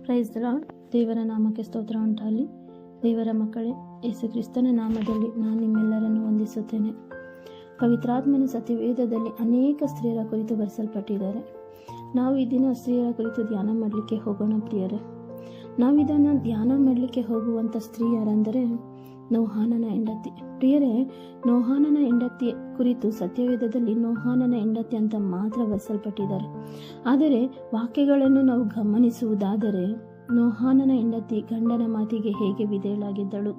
Praise the lord. ದೇವರ ನಾಮಕ್ಕೆ ಸ್ತೋತ್ರ ಉಂಟಾಗಲಿ. ದೇವರ ಮಕ್ಕಳೇ, ಯೇಸು ಕ್ರಿಸ್ತನ ನಾಮದಲ್ಲಿ ನಾನು ನಿಮ್ಮೆಲ್ಲರನ್ನು ವಂದಿಸುತ್ತೇನೆ. ಪವಿತ್ರಾತ್ಮನ ಸತ್ಯವೇದದಲ್ಲಿ ಅನೇಕ ಸ್ತ್ರೀಯರ ಕುರಿತು ಬರೆಸಲ್ಪಟ್ಟಿದ್ದಾರೆ. ನಾವು ಈ ದಿನ ಸ್ತ್ರೀಯರ ಕುರಿತು ಧ್ಯಾನ ಮಾಡಲಿಕ್ಕೆ ಹೋಗೋಣ ಪ್ರಿಯರೇ. ನಾವಿದನ್ನು ಧ್ಯಾನ ಮಾಡಲಿಕ್ಕೆ ಹೋಗುವಂಥ ಸ್ತ್ರೀಯರೆಂದರೆ ನೋಹಾನನ ಹೆಂಡತಿ. ಪ್ರಿಯರೇ, ನೋಹಾನನ ಹೆಂಡತಿ ಕುರಿತು ಸತ್ಯವೇದದಲ್ಲಿ ನೋಹಾನನ ಹೆಂಡತಿ ಅಂತ ಮಾತ್ರ ಬರೆಸಲ್ಪಟ್ಟಿದ್ದಾರೆ. ಆದರೆ ವಾಕ್ಯಗಳನ್ನು ನಾವು ಗಮನಿಸುವುದಾದರೆ ನೋಹಾನನ ಹೆಂಡತಿ ಗಂಡನ ಮಾತಿಗೆ ಹೇಗೆ ವಿಧೇಯಳಾಗಿದ್ದಳು,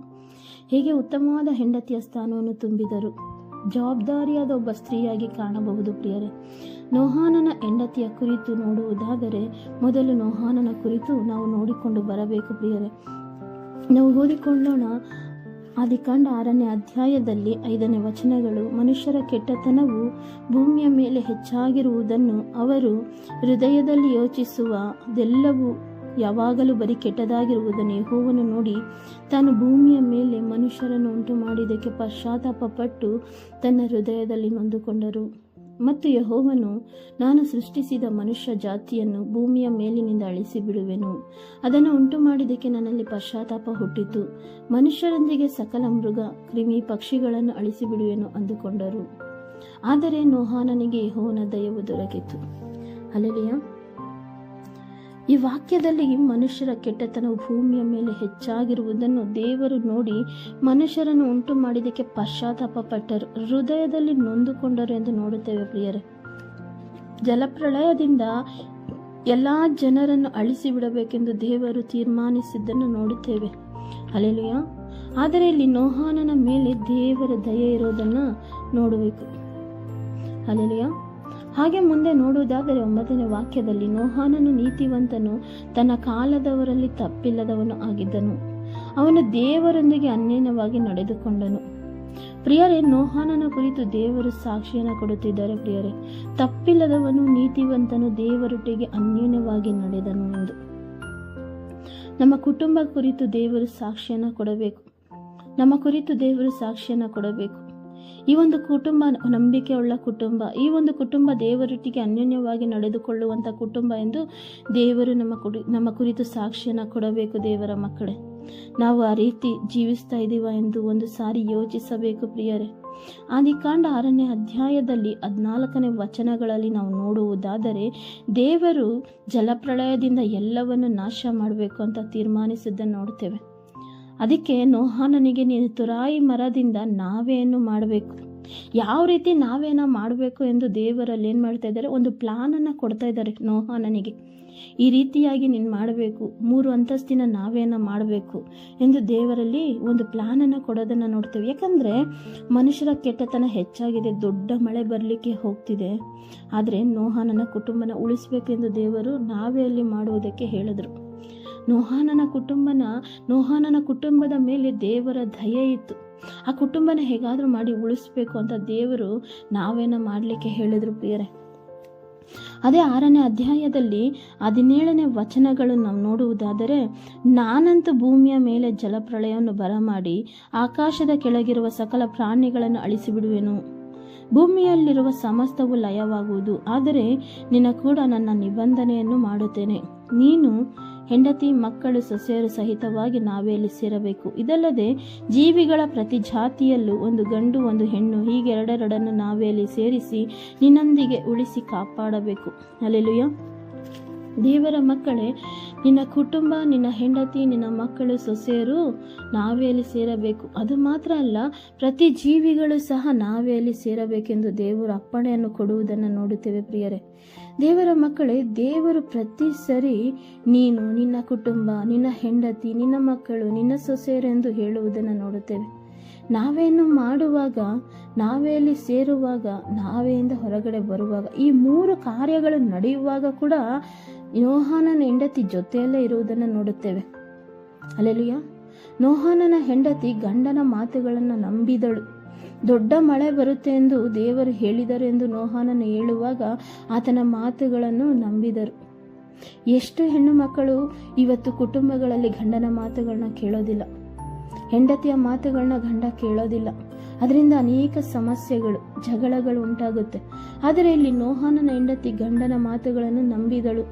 ಹೇಗೆ ಉತ್ತಮವಾದ ಹೆಂಡತಿಯ ಸ್ಥಾನವನ್ನು ತುಂಬಿದರು, ಜವಾಬ್ದಾರಿಯಾದ ಒಬ್ಬ ಸ್ತ್ರೀಯಾಗಿ ಕಾಣಬಹುದು ಪ್ರಿಯರೇ. ನೋಹಾನನ ಹೆಂಡತಿಯ ಕುರಿತು ನೋಡುವುದಾದರೆ ಮೊದಲು ನೋಹಾನನ ಕುರಿತು ನಾವು ನೋಡಿಕೊಂಡು ಬರಬೇಕು ಪ್ರಿಯರೇ. ನಾವು ಓದಿಕೊಳ್ಳೋಣ. ಆದಿಕಾಂಡ 6ನೇ ಅಧ್ಯಾಯದಲ್ಲಿ 5ನೇ ವಚನಗಳು, ಮನುಷ್ಯರ ಕೆಟ್ಟತನವು ಭೂಮಿಯ ಮೇಲೆ ಹೆಚ್ಚಾಗಿರುವುದನ್ನು ಅವರು ಹೃದಯದಲ್ಲಿ ಯೋಚಿಸುವುದೆಲ್ಲವೂ ಯಾವಾಗಲೂ ಬರೀ ಕೆಟ್ಟದಾಗಿರುವುದನ್ನು ಯೆಹೋವನು ನೋಡಿ ತಾನು ಭೂಮಿಯ ಮೇಲೆ ಮನುಷ್ಯರನ್ನು ಉಂಟು ಮಾಡಿದ್ದಕ್ಕೆ ಪಶ್ಚಾತ್ತಾಪ ಪಟ್ಟು ತನ್ನ ಹೃದಯದಲ್ಲಿ ನೊಂದುಕೊಂಡರು. ಮತ್ತು ಯೆಹೋವನು, ನಾನು ಸೃಷ್ಟಿಸಿದ ಮನುಷ್ಯ ಜಾತಿಯನ್ನು ಭೂಮಿಯ ಮೇಲಿನಿಂದ ಅಳಿಸಿ ಬಿಡುವೆನು, ಅದನ್ನು ಉಂಟು ಮಾಡಿದ್ದಕ್ಕೆ ನನ್ನಲ್ಲಿ ಪಶ್ಚಾತ್ತಾಪ ಹುಟ್ಟಿತು, ಮನುಷ್ಯರೊಂದಿಗೆ ಸಕಲ ಮೃಗ ಕ್ರಿಮಿ ಪಕ್ಷಿಗಳನ್ನು ಅಳಿಸಿ ಬಿಡುವೆನು ಅಂದುಕೊಂಡರು. ಆದರೆ ನೋಹಾನನಿಗೆ ಯೆಹೋವನ ದಯವು ದೊರಕಿತು. ಹಲ್ಲೆಲೂಯಾ. ಈ ವಾಕ್ಯದಲ್ಲಿ ಮನುಷ್ಯರ ಕೆಟ್ಟತನವು ಭೂಮಿಯ ಮೇಲೆ ಹೆಚ್ಚಾಗಿರುವುದನ್ನು ದೇವರು ನೋಡಿ ಮನುಷ್ಯರನ್ನು ಉಂಟು ಮಾಡಿದ್ದಕ್ಕೆ ಪಶ್ಚಾತ್ತಾಪ ಪಟ್ಟರು, ಹೃದಯದಲ್ಲಿ ನೊಂದುಕೊಂಡರು ಎಂದು ನೋಡುತ್ತೇವೆ ಪ್ರಿಯರೇ. ಜಲಪ್ರಳಯದಿಂದ ಎಲ್ಲಾ ಜನರನ್ನು ಅಳಿಸಿ ಬಿಡಬೇಕೆಂದು ದೇವರು ತೀರ್ಮಾನಿಸಿದ್ದನ್ನು ನೋಡುತ್ತೇವೆ. ಹಲ್ಲೆಲೂಯಾ. ಆದರೆ ಇಲ್ಲಿ ನೋಹಾನನ ಮೇಲೆ ದೇವರ ದಯೆ ಇರೋದನ್ನು ನೋಡಬೇಕು. ಹಲ್ಲೆಲೂಯಾ. ಹಾಗೆ ಮುಂದೆ ನೋಡುವುದಾದರೆ 9ನೇ ವಾಕ್ಯದಲ್ಲಿ, ನೋಹಾನನು ನೀತಿವಂತನು, ತನ್ನ ಕಾಲದವರಲ್ಲಿ ತಪ್ಪಿಲ್ಲದವನು ಆಗಿದ್ದನು, ಅವನು ದೇವರೊಂದಿಗೆ ಅನ್ಯೋನ್ಯವಾಗಿ ನಡೆದುಕೊಂಡನು. ಪ್ರಿಯರೇ, ನೋಹಾನನ ಕುರಿತು ದೇವರು ಸಾಕ್ಷಿಯನ್ನು ಕೊಡುತ್ತಿದ್ದಾರೆ ಪ್ರಿಯರೇ. ತಪ್ಪಿಲ್ಲದವನು, ನೀತಿವಂತನು, ದೇವರೊಟ್ಟಿಗೆ ಅನ್ಯೋನ್ಯವಾಗಿ ನಡೆದನು ಎಂದು. ನಮ್ಮ ಕುಟುಂಬ ಕುರಿತು ದೇವರು ಸಾಕ್ಷಿಯನ್ನು ಕೊಡಬೇಕು. ನಮ್ಮ ಕುರಿತು ದೇವರು ಸಾಕ್ಷಿಯನ್ನು ಕೊಡಬೇಕು. ಈ ಒಂದು ಕುಟುಂಬ ನಂಬಿಕೆಯುಳ್ಳ ಕುಟುಂಬ, ಈ ಒಂದು ಕುಟುಂಬ ದೇವರೊಟ್ಟಿಗೆ ಅನ್ಯೋನ್ಯವಾಗಿ ನಡೆದುಕೊಳ್ಳುವಂಥ ಕುಟುಂಬ ಎಂದು ದೇವರು ನಮ್ಮ ಕುರಿತು ಸಾಕ್ಷಿಯನ್ನು ಕೊಡಬೇಕು. ದೇವರ ಮಕ್ಕಳೇ, ನಾವು ಆ ರೀತಿ ಜೀವಿಸ್ತಾ ಇದ್ದೀವ ಎಂದು ಒಂದು ಸಾರಿ ಯೋಚಿಸಬೇಕು ಪ್ರಿಯರೇ. ಆದಿಕಾಂಡ 6ನೇ ಅಧ್ಯಾಯದಲ್ಲಿ 14ನೇ ವಚನಗಳಲ್ಲಿ ನಾವು ನೋಡುವುದಾದರೆ ದೇವರು ಜಲಪ್ರಳಯದಿಂದ ಎಲ್ಲವನ್ನು ನಾಶ ಮಾಡಬೇಕು ಅಂತ ತೀರ್ಮಾನಿಸಿದ್ದನ್ನು ನೋಡ್ತೇವೆ. ಅದಕ್ಕೆ ನೋಹಾನನಿಗೆ, ನೀನು ತುರಾಯಿ ಮರದಿಂದ ನಾವೆಯನ್ನು ಮಾಡಬೇಕು. ಯಾವ ರೀತಿ ನಾವೇನ ಮಾಡಬೇಕು ಎಂದು ದೇವರಲ್ಲಿ ಏನು ಮಾಡ್ತಾ ಇದ್ದಾರೆ, ಒಂದು ಪ್ಲಾನನ್ನು ಕೊಡ್ತಾ ಇದ್ದಾರೆ ನೋಹಾನನಿಗೆ. ಈ ರೀತಿಯಾಗಿ ನೀನು ಮಾಡಬೇಕು, 3 ಅಂತಸ್ತಿನ ನಾವೇನ ಮಾಡಬೇಕು ಎಂದು ದೇವರಲ್ಲಿ ಒಂದು ಪ್ಲಾನನ್ನು ಕೊಡೋದನ್ನು ನೋಡ್ತೇವೆ. ಯಾಕಂದರೆ ಮನುಷ್ಯರ ಕೆಟ್ಟತನ ಹೆಚ್ಚಾಗಿದೆ, ದೊಡ್ಡ ಮಳೆ ಬರಲಿಕ್ಕೆ ಹೋಗ್ತಿದೆ. ಆದರೆ ನೋಹಾನನ ಕುಟುಂಬನ ಉಳಿಸಬೇಕು ಎಂದು ದೇವರು ನಾವೇ ಅಲ್ಲಿ ಮಾಡುವುದಕ್ಕೆ ಹೇಳಿದ್ರು. ನೋಹಾನನ ಕುಟುಂಬದ ಮೇಲೆ ದೇವರ ದಯೆ ಇತ್ತು. ಆ ಕುಟುಂಬನ ಹೇಗಾದರೂ ಮಾಡಿ ಉಳಿಸ್ಬೇಕು ಅಂತ ದೇವರು ನಾವೇನ ಮಾಡಲಿಕ್ಕೆ ಹೇಳಿದ್ರು ಪ್ರಿಯರೇ. ಅದೇ 6ನೇ ಅಧ್ಯಾಯದಲ್ಲಿ 17ನೇ ವಚನಗಳು ನಾವು ನೋಡುವುದಾದರೆ, ನಾನಂತೂ ಭೂಮಿಯ ಮೇಲೆ ಜಲಪ್ರಳಯವನ್ನು ಬರಮಾಡಿ ಆಕಾಶದ ಕೆಳಗಿರುವ ಸಕಲ ಪ್ರಾಣಿಗಳನ್ನು ಅಳಿಸಿಬಿಡುವೆನು, ಭೂಮಿಯಲ್ಲಿರುವ ಸಮಸ್ತವು ಲಯವಾಗುವುದು. ಆದರೆ ನಿನ್ನ ಕೂಡ ನನ್ನ ನಿಬಂಧನೆಯನ್ನು ಮಾಡುತ್ತೇನೆ, ನೀನು ಹೆಂಡತಿ ಮಕ್ಕಳು ಸೊಸೆಯರು ಸಹಿತವಾಗಿ ನಾವೆಯಲ್ಲಿ ಸೇರಬೇಕು. ಇದಲ್ಲದೆ ಜೀವಿಗಳ ಪ್ರತಿ ಜಾತಿಯಲ್ಲೂ ಒಂದು ಗಂಡು ಒಂದು ಹೆಣ್ಣು, ಹೀಗೆ ಎರಡೆರಡನ್ನು ನಾವೆಯಲ್ಲಿ ಸೇರಿಸಿ ನಿನ್ನೊಂದಿಗೆ ಉಳಿಸಿ ಕಾಪಾಡಬೇಕು. ಹಲ್ಲೆಲೂಯಾ. ದೇವರ ಮಕ್ಕಳೇ, ನಿನ್ನ ಕುಟುಂಬ, ನಿನ್ನ ಹೆಂಡತಿ, ನಿನ್ನ ಮಕ್ಕಳು ಸೊಸೆಯರು ನಾವೆಯಲ್ಲಿ ಸೇರಬೇಕು. ಅದು ಮಾತ್ರ ಅಲ್ಲ, ಪ್ರತಿ ಜೀವಿಗಳು ಸಹ ನಾವೆಯಲ್ಲಿ ಸೇರಬೇಕೆಂದು ದೇವರು ಅಪ್ಪಣೆಯನ್ನು ಕೊಡುವುದನ್ನು ನೋಡುತ್ತೇವೆ ಪ್ರಿಯರೇ. ದೇವರ ಮಕ್ಕಳೇ, ದೇವರು ಪ್ರತಿ ಸರಿ ನೀನು, ನಿನ್ನ ಕುಟುಂಬ, ನಿನ್ನ ಹೆಂಡತಿ, ನಿನ್ನ ಮಕ್ಕಳು, ನಿನ್ನ ಸೊಸೆಯರು ಎಂದು ಹೇಳುವುದನ್ನು ನೋಡುತ್ತೇವೆ. ನಾವೇನು ಮಾಡುವಾಗ, ನಾವೆಯಲ್ಲಿ ಸೇರುವಾಗ, ನಾವೆಯಿಂದ ಹೊರಗಡೆ ಬರುವಾಗ, ಈ 3 ಕಾರ್ಯಗಳು ನಡೆಯುವಾಗ ಕೂಡ ನೋಹಾನನ ಹೆಂಡತಿ ಜೊತೆಯಲ್ಲೇ ಇರುವುದನ್ನು ನೋಡುತ್ತೇವೆ. ಹಲ್ಲೆಲೂಯಾ. ನೋಹಾನನ ಹೆಂಡತಿ ಗಂಡನ ಮಾತುಗಳನ್ನು ನಂಬಿದಳು. ದೊಡ್ಡ ಮಳೆ ಬರುತ್ತೆ ಎಂದು ದೇವರು ಹೇಳಿದರು ಎಂದು ನೋಹಾನನು ಹೇಳುವಾಗ ಆತನ ಮಾತುಗಳನ್ನು ನಂಬಿದರು. ಎಷ್ಟು ಹೆಣ್ಣು ಮಕ್ಕಳು ಇವತ್ತು ಕುಟುಂಬಗಳಲ್ಲಿ ಗಂಡನ ಮಾತುಗಳನ್ನ ಕೇಳೋದಿಲ್ಲ, ಹೆಂಡತಿಯ ಮಾತುಗಳನ್ನ ಗಂಡ ಕೇಳೋದಿಲ್ಲ. ಅದರಿಂದ ಅನೇಕ ಸಮಸ್ಯೆಗಳು, ಜಗಳಗಳು ಉಂಟಾಗುತ್ತೆ. ಆದರೆ ಇಲ್ಲಿ ನೋಹಾನನ ಹೆಂಡತಿ ಗಂಡನ ಮಾತುಗಳನ್ನು ನಂಬಿದಳು.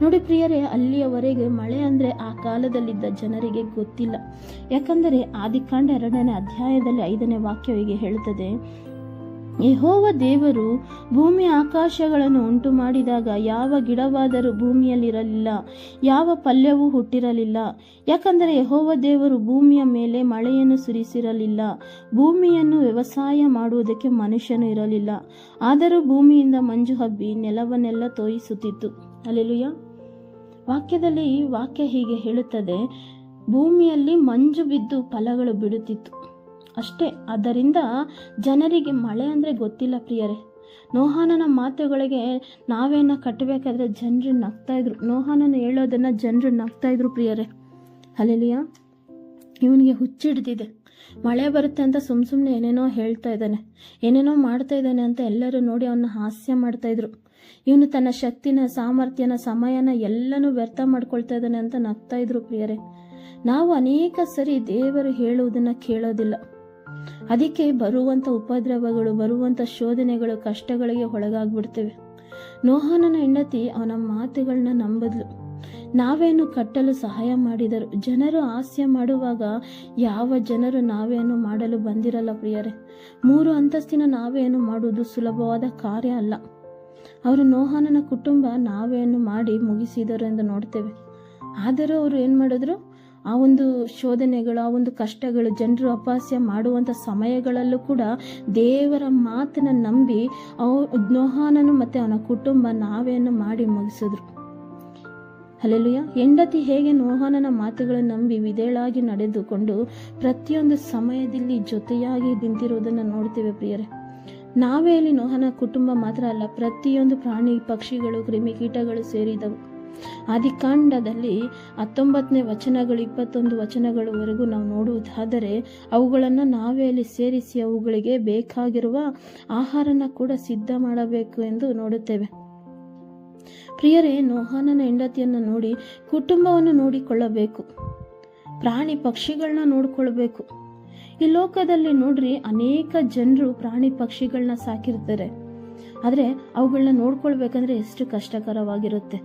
ನೋಡಿ ಪ್ರಿಯರೇ, ಅಲ್ಲಿಯವರೆಗೆ ಮಳೆ ಅಂದರೆ ಆ ಕಾಲದಲ್ಲಿದ್ದ ಜನರಿಗೆ ಗೊತ್ತಿಲ್ಲ. ಯಾಕಂದರೆ ಆದಿಕಾಂಡ 2ನೇ ಅಧ್ಯಾಯದಲ್ಲಿ 5ನೇ ವಾಕ್ಯ ಹೀಗೆ ಹೇಳುತ್ತದೆ, ಯೆಹೋವ ದೇವರು ಭೂಮಿ ಆಕಾಶಗಳನ್ನು ಉಂಟು ಮಾಡಿದಾಗ ಯಾವ ಗಿಡವಾದರೂ ಭೂಮಿಯಲ್ಲಿರಲಿಲ್ಲ, ಯಾವ ಪಲ್ಯವೂ ಹುಟ್ಟಿರಲಿಲ್ಲ. ಯಾಕಂದರೆ ಯೆಹೋವ ದೇವರು ಭೂಮಿಯ ಮೇಲೆ ಮಳೆಯನ್ನು ಸುರಿಸಿರಲಿಲ್ಲ, ಭೂಮಿಯನ್ನು ವ್ಯವಸಾಯ ಮಾಡುವುದಕ್ಕೆ ಮನುಷ್ಯನು ಇರಲಿಲ್ಲ. ಆದರೂ ಭೂಮಿಯಿಂದ ಮಂಜು ಹಬ್ಬಿ ನೆಲವನ್ನೆಲ್ಲ ತೋಯಿಸುತ್ತಿತ್ತು. ಹಲ್ಲೆಲೂಯಾ. ವಾಕ್ಯದಲ್ಲಿ ವಾಕ್ಯ ಹೀಗೆ ಹೇಳುತ್ತದೆ, ಭೂಮಿಯಲ್ಲಿ ಮಂಜು ಬಿದ್ದು ಫಲಗಳು ಬಿಡುತ್ತಿತ್ತು ಅಷ್ಟೇ. ಆದ್ದರಿಂದ ಜನರಿಗೆ ಮಳೆ ಅಂದರೆ ಗೊತ್ತಿಲ್ಲ ಪ್ರಿಯರೇ. ನೋಹಾನನ ಮಾತುಗಳಿಗೆ ನಾವೇನ ಕಟ್ಟಬೇಕಾದ್ರೆ ಜನರು ನಗ್ತಾ ಇದ್ರು. ನೋಹಾನನ ಹೇಳೋದನ್ನ ಜನರು ನಗ್ತಾ ಇದ್ರು ಪ್ರಿಯರೇ. ಹಲ್ಲೆಲೂಯಾ. ಇವನಿಗೆ ಹುಚ್ಚಿಡ್ದಿದೆ, ಮಳೆ ಬರುತ್ತೆ ಅಂತ ಸುಮ್ಮನೆ ಏನೇನೋ ಹೇಳ್ತಾ ಇದ್ದಾನೆ, ಏನೇನೋ ಮಾಡ್ತಾ ಇದ್ದಾನೆ ಅಂತ ಎಲ್ಲರೂ ನೋಡಿ ಅವನ್ನ ಹಾಸ್ಯ ಮಾಡ್ತಾ ಇದ್ರು. ಇವನು ತನ್ನ ಶಕ್ತಿನ, ಸಾಮರ್ಥ್ಯನ, ಸಮಯನ ಎಲ್ಲನೂ ವ್ಯರ್ಥ ಮಾಡ್ಕೊಳ್ತಾ ಇದ್ದಾನೆ ಅಂತ ನಗ್ತಾ ಇದ್ರು ಪ್ರಿಯರೇ. ನಾವು ಅನೇಕ ಸರಿ ದೇವರು ಹೇಳುವುದನ್ನ ಕೇಳೋದಿಲ್ಲ. ಅದಕ್ಕೆ ಬರುವಂಥ ಉಪದ್ರವಗಳು, ಬರುವಂಥ ಶೋಧನೆಗಳು, ಕಷ್ಟಗಳಿಗೆ ಒಳಗಾಗ್ಬಿಡ್ತೇವೆ. ನೋಹಾನನ ಹೆಂಡತಿ ಅವನ ಮಾತುಗಳನ್ನ ನಂಬದ್ಲು. ನಾವೇನು ಕಟ್ಟಲು ಸಹಾಯ ಮಾಡಿದರು. ಜನರು ಹಾಸ್ಯ ಮಾಡುವಾಗ ಯಾವ ಜನರು ನಾವೇನು ಮಾಡಲು ಬಂದಿರಲ್ಲ ಪ್ರಿಯರೇ. 3 ಅಂತಸ್ತಿನ ನಾವೇನು ಮಾಡುವುದು ಸುಲಭವಾದ ಕಾರ್ಯ ಅಲ್ಲ. ಅವರು ನೋಹಾನನ ಕುಟುಂಬ ನಾವೇನು ಮಾಡಿ ಮುಗಿಸಿದರು ಎಂದು ನೋಡ್ತೇವೆ. ಆದರೂ ಅವರು ಏನು ಮಾಡಿದ್ರು, ಆ ಒಂದು ಶೋಧನೆಗಳು, ಆ ಒಂದು ಕಷ್ಟಗಳು, ಜನರು ಅಪಹಾಸ್ಯ ಮಾಡುವಂಥ ಸಮಯಗಳಲ್ಲೂ ಕೂಡ ದೇವರ ಮಾತನ್ನ ನಂಬಿ ನೋಹಾನನು ಮತ್ತು ಅವನ ಕುಟುಂಬ ನಾವೇನು ಮಾಡಿ ಮುಗಿಸಿದ್ರು. ಹಲ್ಲೆಲೂಯಾ. ಹೆಂಡತಿ ಹೇಗೆ ನೋಹಾನನ ಮಾತುಗಳನ್ನು ನಂಬಿ ವಿಧೇಳಾಗಿ ನಡೆದುಕೊಂಡು ಪ್ರತಿಯೊಂದು ಸಮಯದಲ್ಲಿ ಜೊತೆಯಾಗಿ ನಿಂತಿರುವುದನ್ನು ನೋಡ್ತೇವೆ ಪ್ರಿಯರೇ. ನಾವೇ ಇಲ್ಲಿ ನೋಹನ ಕುಟುಂಬ ಮಾತ್ರ ಅಲ್ಲ, ಪ್ರತಿಯೊಂದು ಪ್ರಾಣಿ, ಪಕ್ಷಿಗಳು, ಕ್ರಿಮಿಕೀಟಗಳು ಸೇರಿದವು. ಆದಿಕಾಂಡದಲ್ಲಿ 19ನೇ ವಚನಗಳು 21 ವಚನಗಳವರೆಗೂ ನಾವು ನೋಡುವುದಾದರೆ ಅವುಗಳನ್ನು ನಾವೇ ಅಲ್ಲಿ ಸೇರಿಸಿ ಅವುಗಳಿಗೆ ಬೇಕಾಗಿರುವ ಆಹಾರನ ಕೂಡ ಸಿದ್ಧ ಮಾಡಬೇಕು ಎಂದು ನೋಡುತ್ತೇವೆ. ಪ್ರಿಯರೇ, ನೋಹಾನನ ಹೆಂಡತಿಯನ್ನು ನೋಡಿ ಕುಟುಂಬವನ್ನು ನೋಡಿಕೊಳ್ಳಬೇಕು, ಪ್ರಾಣಿ ಪಕ್ಷಿಗಳನ್ನ ನೋಡಿಕೊಳ್ಬೇಕು. ಈ ಲೋಕದಲ್ಲಿ ನೋಡ್ರಿ, ಅನೇಕ ಜನರು ಪ್ರಾಣಿ ಪಕ್ಷಿಗಳನ್ನ ಸಾಕಿರ್ತಾರೆ. ಆದರೆ ಅವುಗಳನ್ನ ನೋಡ್ಕೊಳ್ಬೇಕಂದ್ರೆ ಎಷ್ಟು ಕಷ್ಟಕರವಾಗಿರುತ್ತೆ.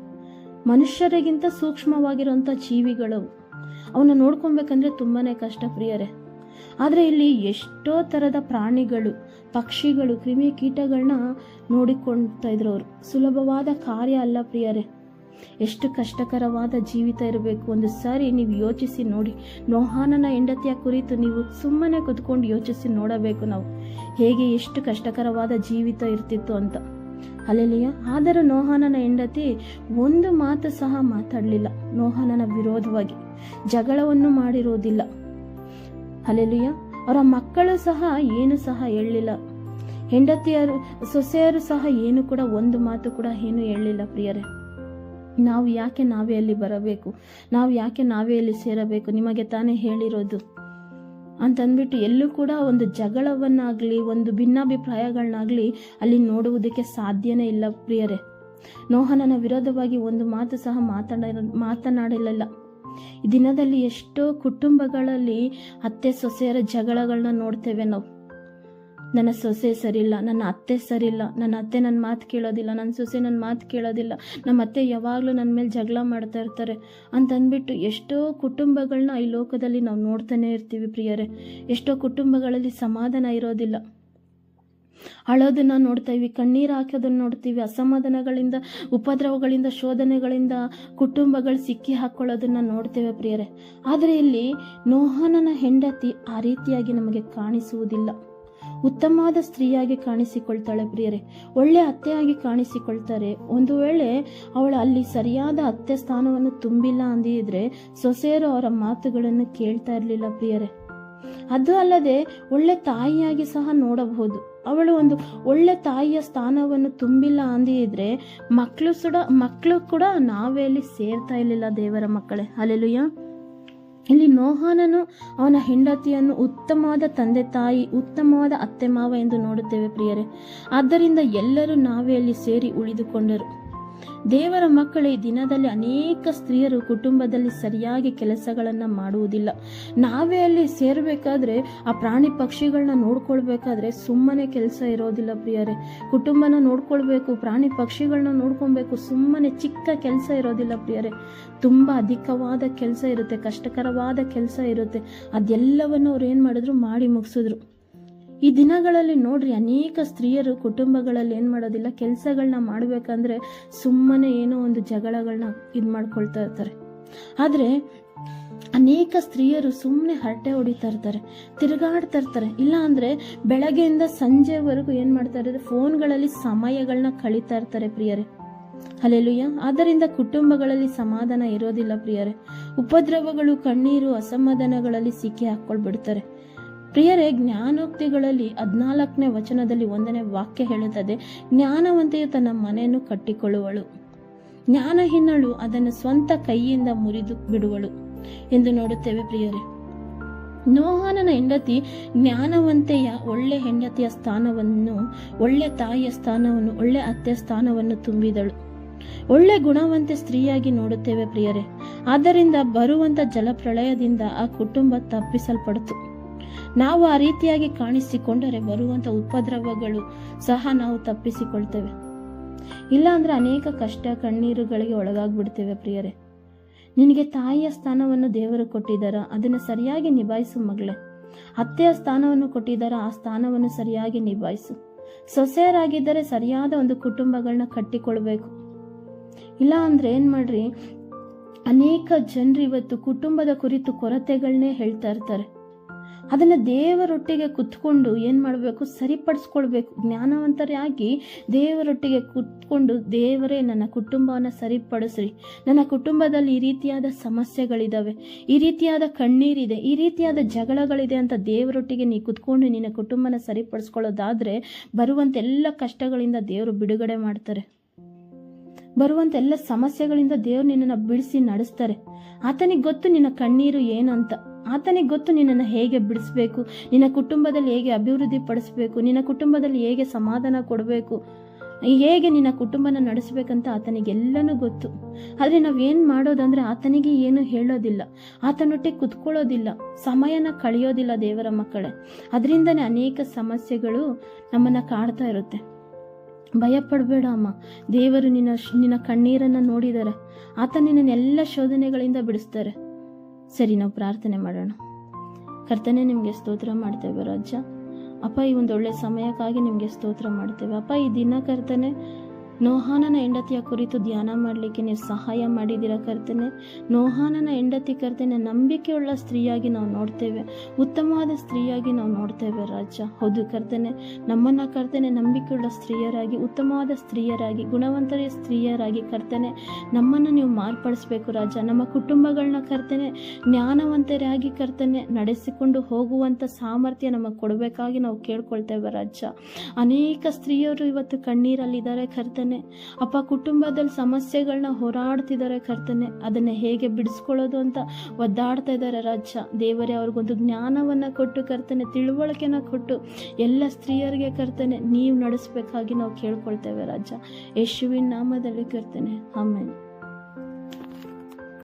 ಮನುಷ್ಯರಿಗಿಂತ ಸೂಕ್ಷ್ಮವಾಗಿರುವಂಥ ಜೀವಿಗಳವು, ಅವನ್ನ ನೋಡ್ಕೊಬೇಕಂದ್ರೆ ತುಂಬಾನೇ ಕಷ್ಟ ಪ್ರಿಯರೇ. ಆದರೆ ಇಲ್ಲಿ ಎಷ್ಟೋ ಥರದ ಪ್ರಾಣಿಗಳು, ಪಕ್ಷಿಗಳು, ಕ್ರಿಮಿ ಕೀಟಗಳನ್ನ ನೋಡಿಕೊಳ್ತಾ ಇದ್ರು ಅವರು. ಸುಲಭವಾದ ಕಾರ್ಯ ಅಲ್ಲ ಪ್ರಿಯರೇ. ಎಷ್ಟು ಕಷ್ಟಕರವಾದ ಜೀವಿತ ಇರಬೇಕು. ಒಂದು ಸಾರಿ ನೀವು ಯೋಚಿಸಿ ನೋಡಿ. ನೋಹಾನನ ಹೆಂಡತಿಯ ಕುರಿತು ನೀವು ಸುಮ್ಮನೆ ಕುತ್ಕೊಂಡು ಯೋಚಿಸಿ ನೋಡಬೇಕು ನಾವು, ಹೇಗೆ ಎಷ್ಟು ಕಷ್ಟಕರವಾದ ಜೀವಿತ ಇರ್ತಿತ್ತು ಅಂತ. ಹಲ್ಲೆಲೂಯಾ. ಆದರೂ ನೋಹಾನನ ಹೆಂಡತಿ ಒಂದು ಮಾತು ಸಹ ಮಾತಾಡಲಿಲ್ಲ. ನೋಹಾನನ ವಿರೋಧವಾಗಿ ಜಗಳವನ್ನು ಮಾಡಿರೋದಿಲ್ಲ. ಹಲ್ಲೆಲೂಯಾ. ಅವರ ಮಕ್ಕಳು ಸಹ ಏನು ಸಹ ಹೇಳಲಿಲ್ಲ. ಹೆಂಡತಿಯರು, ಸೊಸೆಯರು ಸಹ ಏನು ಕೂಡ ಒಂದು ಮಾತು ಕೂಡ ಏನು ಹೇಳಲಿಲ್ಲ ಪ್ರಿಯರೇ. ನಾವು ಯಾಕೆ ನಾವೇ ಅಲ್ಲಿ ಬರಬೇಕು, ನಾವು ಯಾಕೆ ನಾವೇ ಅಲ್ಲಿ ಸೇರಬೇಕು, ನಿಮಗೆ ತಾನೇ ಹೇಳಿರೋದು ಅಂತಂದ್ಬಿಟ್ಟು ಎಲ್ಲೂ ಕೂಡ ಒಂದು ಜಗಳವನ್ನಾಗಲಿ, ಒಂದು ಭಿನ್ನಾಭಿಪ್ರಾಯಗಳನ್ನಾಗಲಿ ಅಲ್ಲಿ ನೋಡುವುದಕ್ಕೆ ಸಾಧ್ಯನೇ ಇಲ್ಲ ಪ್ರಿಯರೇ. ನೋಹನನ ವಿರೋಧವಾಗಿ ಒಂದು ಮಾತು ಸಹ ಮಾತನಾಡಲಿಲ್ಲ. ಈ ದಿನದಲ್ಲಿ ಎಷ್ಟೋ ಕುಟುಂಬಗಳಲ್ಲಿ ಅತ್ತೆ ಸೊಸೆಯರ ಜಗಳಗಳನ್ನ ನೋಡ್ತೇವೆ ನಾವು. ನನ್ನ ಸೊಸೆ ಸರಿಯಿಲ್ಲ, ನನ್ನ ಅತ್ತೆ ಸರಿಯಿಲ್ಲ, ನನ್ನ ಅತ್ತೆ ನನ್ನ ಮಾತು ಕೇಳೋದಿಲ್ಲ, ನನ್ನ ಸೊಸೆ ನನ್ನ ಮಾತು ಕೇಳೋದಿಲ್ಲ, ನಮ್ಮ ಅತ್ತೆ ಯಾವಾಗಲೂ ನನ್ನ ಮೇಲೆ ಜಗಳ ಮಾಡ್ತಾ ಇರ್ತಾರೆ ಅಂತಂದ್ಬಿಟ್ಟು ಎಷ್ಟೋ ಕುಟುಂಬಗಳನ್ನ ಈ ಲೋಕದಲ್ಲಿ ನಾವು ನೋಡ್ತಾನೆ ಇರ್ತೀವಿ ಪ್ರಿಯರೇ. ಎಷ್ಟೋ ಕುಟುಂಬಗಳಲ್ಲಿ ಸಮಾಧಾನ ಇರೋದಿಲ್ಲ. ಅಳೋದನ್ನ ನೋಡ್ತೀವಿ, ಕಣ್ಣೀರು ಹಾಕೋದನ್ನ ನೋಡ್ತೀವಿ, ಅಸಮಾಧಾನಗಳಿಂದ, ಉಪದ್ರವಗಳಿಂದ, ಶೋಧನೆಗಳಿಂದ ಕುಟುಂಬಗಳು ಸಿಕ್ಕಿ ಹಾಕೊಳ್ಳೋದನ್ನ ನೋಡ್ತೇವೆ ಪ್ರಿಯರೇ. ಆದರೆ ಇಲ್ಲಿ ನೋಹಾನನ ಹೆಂಡತಿ ಆ ರೀತಿಯಾಗಿ ನಮಗೆ ಕಾಣಿಸುವುದಿಲ್ಲ. ಉತ್ತಮವಾದ ಸ್ತ್ರೀಯಾಗಿ ಕಾಣಿಸಿಕೊಳ್ತಾಳೆ ಪ್ರಿಯರೇ. ಒಳ್ಳೆ ಅತ್ತೆಯಾಗಿ ಕಾಣಿಸಿಕೊಳ್ತಾರೆ. ಒಂದು ವೇಳೆ ಅವಳು ಅಲ್ಲಿ ಸರಿಯಾದ ಅತ್ತೆ ಸ್ಥಾನವನ್ನು ತುಂಬಿಲ್ಲ ಅಂದಿದ್ರೆ ಸೊಸೆಯರು ಅವರ ಮಾತುಗಳನ್ನು ಕೇಳ್ತಾ ಇರಲಿಲ್ಲ ಪ್ರಿಯರೇ. ಅದು ಅಲ್ಲದೆ ಒಳ್ಳೆ ತಾಯಿಯಾಗಿ ಸಹ ನೋಡಬಹುದು. ಅವಳು ಒಂದು ಒಳ್ಳೆ ತಾಯಿಯ ಸ್ಥಾನವನ್ನು ತುಂಬಿಲ್ಲ ಅಂದಿದ್ರೆ ಮಕ್ಕಳು ಕೂಡ ನಾವೇ ಅಲ್ಲಿ ಸೇರ್ತಾ ಇರಲಿಲ್ಲ ದೇವರ ಮಕ್ಕಳೇ. ಹಲ್ಲೆಲೂಯಾ. ಇಲ್ಲಿ ನೋಹಾನನು ಅವನ ಹೆಂಡತಿಯನ್ನು ಉತ್ತಮವಾದ ತಂದೆ ತಾಯಿ, ಉತ್ತಮವಾದ ಅತ್ತೆ ಮಾವ ಎಂದು ನೋಡುತ್ತೇವೆ ಪ್ರಿಯರೇ. ಆದ್ದರಿಂದ ಎಲ್ಲರೂ ನಾವೇ ಅಲ್ಲಿ ಸೇರಿ ಉಳಿದುಕೊಂಡರು. ದೇವರ ಮಕ್ಕಳು ಈ ದಿನದಲ್ಲಿ ಅನೇಕ ಸ್ತ್ರೀಯರು ಕುಟುಂಬದಲ್ಲಿ ಸರಿಯಾಗಿ ಕೆಲಸಗಳನ್ನ ಮಾಡುವುದಿಲ್ಲ. ನಾವೇ ಅಲ್ಲಿ ಸೇರ್ಬೇಕಾದ್ರೆ ಆ ಪ್ರಾಣಿ ಪಕ್ಷಿಗಳನ್ನ ನೋಡ್ಕೊಳ್ಬೇಕಾದ್ರೆ ಸುಮ್ಮನೆ ಕೆಲಸ ಇರೋದಿಲ್ಲ ಪ್ರಿಯರೇ. ಕುಟುಂಬನ ನೋಡ್ಕೊಳ್ಬೇಕು, ಪ್ರಾಣಿ ಪಕ್ಷಿಗಳನ್ನ ನೋಡ್ಕೊಬೇಕು, ಸುಮ್ಮನೆ ಚಿಕ್ಕ ಕೆಲಸ ಇರೋದಿಲ್ಲ ಪ್ರಿಯರೇ. ತುಂಬಾ ಅಧಿಕವಾದ ಕೆಲಸ ಇರುತ್ತೆ, ಕಷ್ಟಕರವಾದ ಕೆಲಸ ಇರುತ್ತೆ. ಅದೆಲ್ಲವನ್ನು ಅವ್ರು ಏನ್ ಮಾಡಿದ್ರು, ಮಾಡಿ ಮುಗಿಸಿದ್ರು. ಈ ದಿನಗಳಲ್ಲಿ ನೋಡ್ರಿ, ಅನೇಕ ಸ್ತ್ರೀಯರು ಕುಟುಂಬಗಳಲ್ಲಿ ಏನ್ ಮಾಡೋದಿಲ್ಲ, ಕೆಲಸಗಳನ್ನ ಮಾಡ್ಬೇಕಂದ್ರೆ ಸುಮ್ಮನೆ ಏನೋ ಒಂದು ಜಗಳಗಳನ್ನ ಮಾಡ್ಕೊಳ್ತಾ ಇರ್ತಾರೆ. ಆದ್ರೆ ಅನೇಕ ಸ್ತ್ರೀಯರು ಸುಮ್ಮನೆ ಹರಟೆ ಹೊಡಿತಾ ಇರ್ತಾರೆ, ತಿರುಗಾಡ್ತಾ ಇರ್ತಾರೆ. ಇಲ್ಲ ಅಂದ್ರೆ ಬೆಳಗ್ಗೆಯಿಂದ ಸಂಜೆವರೆಗೂ ಏನ್ ಮಾಡ್ತಾ ಇರ್ತಾರೆ, ಫೋನ್ಗಳಲ್ಲಿ ಸಮಯಗಳನ್ನ ಕಳೀತಾ ಇರ್ತಾರೆ ಪ್ರಿಯರೇ. ಹಲ್ಲೆಲೂಯ. ಆದ್ದರಿಂದ ಕುಟುಂಬಗಳಲ್ಲಿ ಸಮಾಧಾನ ಇರೋದಿಲ್ಲ ಪ್ರಿಯರೇ. ಉಪದ್ರವಗಳು, ಕಣ್ಣೀರು, ಅಸಮಾಧಾನಗಳಲ್ಲಿ ಸಿಕ್ಕಿ ಹಾಕೊಳ್ಬಿಡ್ತಾರೆ ಪ್ರಿಯರೇ. ಜ್ಞಾನೋಕ್ತಿಗಳಲ್ಲಿ 14ನೇ ವಚನದಲ್ಲಿ 1ನೇ ವಾಕ್ಯ ಹೇಳುತ್ತದೆ, ಜ್ಞಾನವಂತೆಯು ತನ್ನ ಮನೆಯನ್ನು ಕಟ್ಟಿಕೊಳ್ಳುವಳು, ಜ್ಞಾನಹೀನಳು ಅದನ್ನು ಸ್ವಂತ ಕೈಯಿಂದ ಮುರಿದು ಬಿಡುವಳು ಎಂದು ನೋಡುತ್ತೇವೆ ಪ್ರಿಯರೇ. ನೋಹನನ ಹೆಂಡತಿ ಜ್ಞಾನವಂತೆಯ ಒಳ್ಳೆ ಹೆಂಡತಿಯ ಸ್ಥಾನವನ್ನು, ಒಳ್ಳೆ ತಾಯಿಯ ಸ್ಥಾನವನ್ನು, ಒಳ್ಳೆ ಅತ್ತೆಯ ಸ್ಥಾನವನ್ನು ತುಂಬಿದಳು. ಒಳ್ಳೆ ಗುಣವಂತೆ ಸ್ತ್ರೀಯಾಗಿ ನೋಡುತ್ತೇವೆ ಪ್ರಿಯರೇ. ಆದ್ದರಿಂದ ಬರುವಂತ ಜಲಪ್ರಳಯದಿಂದ ಆ ಕುಟುಂಬ ತಪ್ಪಿಸಲ್ಪಡ್ತು. ನಾವು ಆ ರೀತಿಯಾಗಿ ಕಾಣಿಸಿಕೊಂಡರೆ ಬರುವಂತ ಉಪದ್ರವಗಳು ಸಹ ನಾವು ತಪ್ಪಿಸಿಕೊಳ್ತೇವೆ. ಇಲ್ಲ ಅಂದ್ರೆ ಅನೇಕ ಕಷ್ಟ, ಕಣ್ಣೀರುಗಳಿಗೆ ಒಳಗಾಗ್ಬಿಡ್ತೇವೆ ಪ್ರಿಯರೇ. ನಿನಗೆ ತಾಯಿಯ ಸ್ಥಾನವನ್ನು ದೇವರು ಕೊಟ್ಟಿದ್ದಾರ, ಅದನ್ನು ಸರಿಯಾಗಿ ನಿಭಾಯಿಸು ಮಗಳೇ. ಅತ್ತೆಯ ಸ್ಥಾನವನ್ನು ಕೊಟ್ಟಿದ್ದಾರ, ಆ ಸ್ಥಾನವನ್ನು ಸರಿಯಾಗಿ ನಿಭಾಯಿಸು. ಸೊಸೆಯರಾಗಿದ್ದರೆ ಸರಿಯಾದ ಒಂದು ಕುಟುಂಬಗಳನ್ನ ಕಟ್ಟಿಕೊಳ್ಬೇಕು. ಇಲ್ಲ ಅಂದ್ರೆ ಏನ್ ಮಾಡ್ರಿ, ಅನೇಕ ಜನರು ಇವತ್ತು ಕುಟುಂಬದ ಕುರಿತು ಕೊರತೆಗಳನ್ನೇ ಹೇಳ್ತಾ ಇರ್ತಾರೆ. ಅದನ್ನ ದೇವರೊಟ್ಟಿಗೆ ಕುತ್ಕೊಂಡು ಏನ್ ಮಾಡ್ಬೇಕು, ಸರಿಪಡಿಸ್ಕೊಳ್ಬೇಕು. ಜ್ಞಾನವಂತರಾಗಿ ದೇವರೊಟ್ಟಿಗೆ ಕುತ್ಕೊಂಡು, ದೇವರೇ ನನ್ನ ಕುಟುಂಬವನ್ನ ಸರಿಪಡಿಸ್ರಿ, ನನ್ನ ಕುಟುಂಬದಲ್ಲಿ ಈ ರೀತಿಯಾದ ಸಮಸ್ಯೆಗಳಿದಾವೆ, ಈ ರೀತಿಯಾದ ಕಣ್ಣೀರಿದೆ, ಈ ರೀತಿಯಾದ ಜಗಳಗಳಿದೆ ಅಂತ ದೇವರೊಟ್ಟಿಗೆ ನೀ ಕುತ್ಕೊಂಡು ನಿನ್ನ ಕುಟುಂಬನ ಸರಿಪಡಿಸ್ಕೊಳ್ಳೋದಾದ್ರೆ ಬರುವಂತ ಎಲ್ಲ ಕಷ್ಟಗಳಿಂದ ದೇವರು ಬಿಡುಗಡೆ ಮಾಡ್ತಾರೆ. ಬರುವಂತ ಎಲ್ಲ ಸಮಸ್ಯೆಗಳಿಂದ ದೇವ್ರು ನಿನ್ನನ್ನು ಬಿಡಿಸಿ ನಡೆಸ್ತಾರೆ. ಆತನಿಗೆ ಗೊತ್ತು ನಿನ್ನ ಕಣ್ಣೀರು ಏನಂತ, ಆತನಿಗೆ ಗೊತ್ತು ನಿನ್ನನ್ನು ಹೇಗೆ ಬಿಡಿಸ್ಬೇಕು, ನಿನ್ನ ಕುಟುಂಬದಲ್ಲಿ ಹೇಗೆ ಅಭಿವೃದ್ಧಿ ಪಡಿಸ್ಬೇಕು, ನಿನ್ನ ಕುಟುಂಬದಲ್ಲಿ ಹೇಗೆ ಸಮಾಧಾನ ಕೊಡಬೇಕು, ಹೇಗೆ ನಿನ್ನ ಕುಟುಂಬನ ನಡೆಸ್ಬೇಕಂತ ಆತನಿಗೆಲ್ಲನೂ ಗೊತ್ತು. ಆದ್ರೆ ನಾವೇನ್ ಮಾಡೋದಂದ್ರೆ ಆತನಿಗೆ ಏನು ಹೇಳೋದಿಲ್ಲ, ಆತನೊಟ್ಟಿಗೆ ಕುತ್ಕೊಳ್ಳೋದಿಲ್ಲ, ಸಮಯನ ಕಳೆಯೋದಿಲ್ಲ ದೇವರ ಮಕ್ಕಳೇ. ಅದರಿಂದನೇ ಅನೇಕ ಸಮಸ್ಯೆಗಳು ನಮ್ಮನ್ನ ಕಾಡ್ತಾ ಇರುತ್ತೆ. ಭಯ ಪಡಬೇಡ ಅಮ್ಮ, ದೇವರು ನಿನ್ನ ಕಣ್ಣೀರನ್ನ ನೋಡಿದ್ದಾರೆ. ಆತ ನಿನ್ನೆಲ್ಲ ಶೋಧನೆಗಳಿಂದ ಬಿಡಿಸ್ತಾರೆ. ಸರಿ, ನಾವು ಪ್ರಾರ್ಥನೆ ಮಾಡೋಣ. ಕರ್ತನೆ, ನಿಮ್ಗೆ ಸ್ತೋತ್ರ ಮಾಡ್ತೇವೆ ರಾಜ. ಅಪ್ಪ, ಈ ಒಂದು ಒಳ್ಳೆ ಸಮಯಕ್ಕಾಗಿ ನಿಮ್ಗೆ ಸ್ತೋತ್ರ ಮಾಡ್ತೇವೆ ಅಪ್ಪ. ಈ ದಿನ ಕರ್ತನೆ, ನೋಹಾನನ ಹೆಂಡತಿಯ ಕುರಿತು ಧ್ಯಾನ ಮಾಡಲಿಕ್ಕೆ ನೀವು ಸಹಾಯ ಮಾಡಿದ್ದೀರ ಕರ್ತನೆ. ನೋಹಾನನ ಹೆಂಡತಿ ಕರ್ತನೆ ನಂಬಿಕೆಯುಳ್ಳ ಸ್ತ್ರೀಯಾಗಿ ನಾವು ನೋಡ್ತೇವೆ, ಉತ್ತಮವಾದ ಸ್ತ್ರೀಯಾಗಿ ನಾವು ನೋಡ್ತೇವೆ ರಾಜ. ಹೌದು ಕರ್ತನೆ, ನಮ್ಮನ್ನ ಕರ್ತನೆ ನಂಬಿಕೆಯುಳ್ಳ ಸ್ತ್ರೀಯರಾಗಿ, ಉತ್ತಮವಾದ ಸ್ತ್ರೀಯರಾಗಿ, ಗುಣವಂತರ ಸ್ತ್ರೀಯರಾಗಿ ಕರ್ತನೆ ನಮ್ಮನ್ನು ನೀವು ಮಾರ್ಪಡಿಸ್ಬೇಕು ರಾಜ. ನಮ್ಮ ಕುಟುಂಬಗಳನ್ನ ಕರ್ತನೆ ಜ್ಞಾನವಂತರಾಗಿ ಕರ್ತನೆ ನಡೆಸಿಕೊಂಡು ಹೋಗುವಂತ ಸಾಮರ್ಥ್ಯ ನಮಗೆ ಕೊಡಬೇಕಾಗಿ ನಾವು ಕೇಳ್ಕೊಳ್ತೇವೆ ರಾಜ. ಅನೇಕ ಸ್ತ್ರೀಯರು ಇವತ್ತು ಕಣ್ಣೀರಲ್ಲಿದ್ದಾರೆ ಕರ್ತನೆ ಅಪ್ಪ. ಕುಟುಂಬದಲ್ಲಿ ಸಮಸ್ಯೆಗಳನ್ನ ಹೋರಾಡ್ತಿದ್ದಾರೆ ಕರ್ತನೆ, ಅದನ್ನ ಹೇಗೆ ಬಿಡಿಸ್ಕೊಳ್ಳೋದು ಅಂತ ಒದ್ದಾಡ್ತಾ ಇದ್ದಾರೆ ರಾಜ. ದೇವರೇ, ಅವ್ರಿಗೊಂದು ಜ್ಞಾನವನ್ನ ಕೊಟ್ಟು ಕರ್ತನೆ, ತಿಳುವಳಿಕೆನ ಕೊಟ್ಟು ಎಲ್ಲ ಸ್ತ್ರೀಯರಿಗೆ ಕರ್ತನೆ ನೀವು ನಡೆಸಬೇಕಾಗಿ ನಾವು ಕೇಳ್ಕೊಳ್ತೇವೆ ರಾಜ. ಯೇಸುವಿನ ನಾಮದಲ್ಲಿ ಕರ್ತನೆ, ಆಮೆನ್.